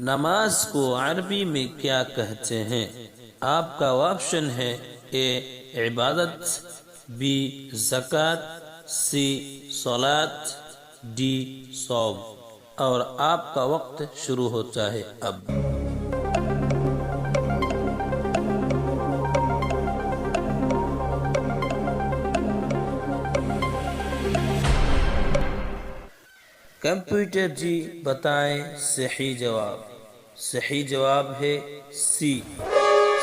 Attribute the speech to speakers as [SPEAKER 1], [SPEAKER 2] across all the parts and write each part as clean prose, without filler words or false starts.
[SPEAKER 1] نماز کو عربی میں کیا کہتے ہیں؟ آپ کا آپشن ہے اے عبادت، بی زکوٰۃ، سی صلاۃ، ڈی صوم۔ اور آپ کا وقت شروع ہوتا ہے اب۔ کمپیوٹر جی بتائیں صحیح جواب۔ صحیح جواب ہے سی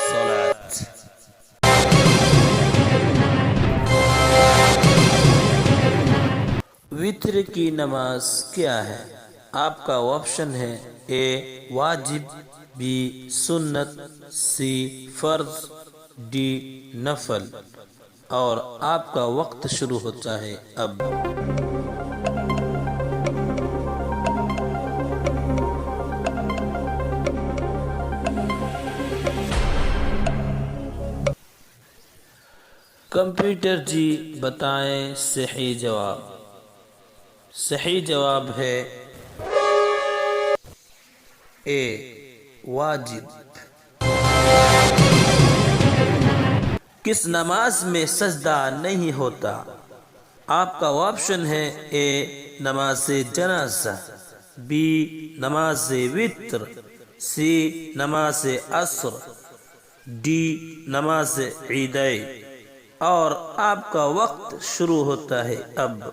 [SPEAKER 1] صلاۃ۔ وتر کی نماز کیا ہے؟ آپ کا آپشن ہے اے واجب، بی سنت، سی فرض، ڈی نفل۔ اور آپ کا وقت شروع ہوتا ہے اب۔ کمپیوٹر جی بتائیں صحیح جواب۔ صحیح جواب ہے اے واجب۔ کس نماز میں سجدہ نہیں ہوتا؟ آپ کا آپشن ہے اے نماز جنازہ، بی نماز وتر، سی نماز عصر، ڈی نماز عیدین۔ اور آپ کا وقت شروع ہوتا ہے اب۔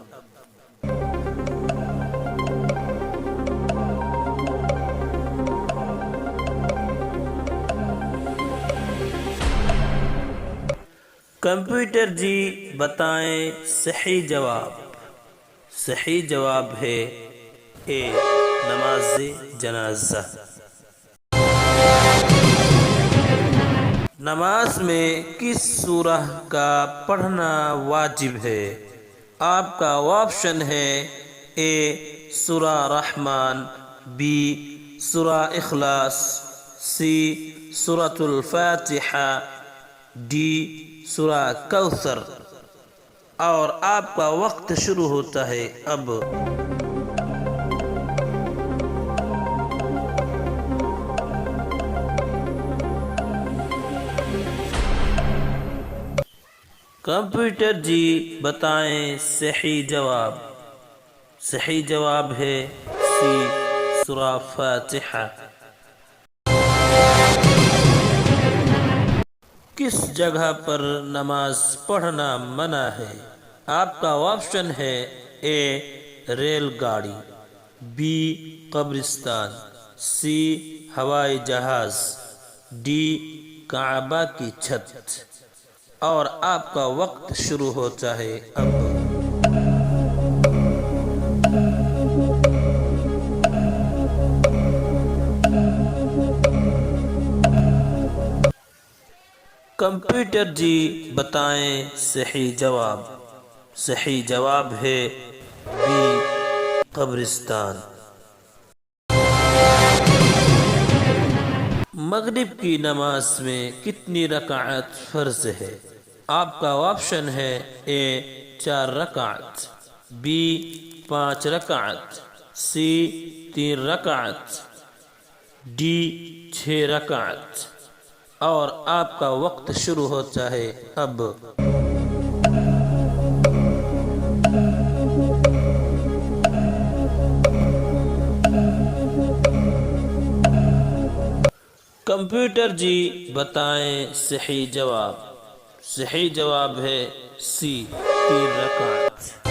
[SPEAKER 1] کمپیوٹر جی بتائیں صحیح جواب۔ صحیح جواب ہے اے نماز جنازہ۔ نماز میں کس سورہ کا پڑھنا واجب ہے؟ آپ کا آپشن ہے اے سورہ رحمان، بی سورہ اخلاص، سی سورۃ الفاتحہ، ڈی سورہ کوثر۔ اور آپ کا وقت شروع ہوتا ہے اب۔ کمپیوٹر جی بتائیں صحیح جواب۔ صحیح جواب ہے سی سورہ فاتحہ۔ کس جگہ پر نماز پڑھنا منع ہے؟ آپ کا آپشن ہے اے ریل گاڑی، بی قبرستان، سی ہوائی جہاز، ڈی کعبہ کی چھت۔ اور آپ کا وقت شروع ہوتا ہے اب۔ کمپیوٹر جی بتائیں صحیح جواب۔ صحیح جواب ہے بی قبرستان۔ مغرب کی نماز میں کتنی رکعت فرض ہے؟ آپ کا آپشن ہے اے 4 رکعت، بی 5 رکعت، سی 3 رکعت، ڈی 6 رکعت۔ اور آپ کا وقت شروع ہوتا ہے اب۔ کمپیوٹر جی بتائیں صحیح جواب۔ صحیح جواب ہے سی 3 رکعت۔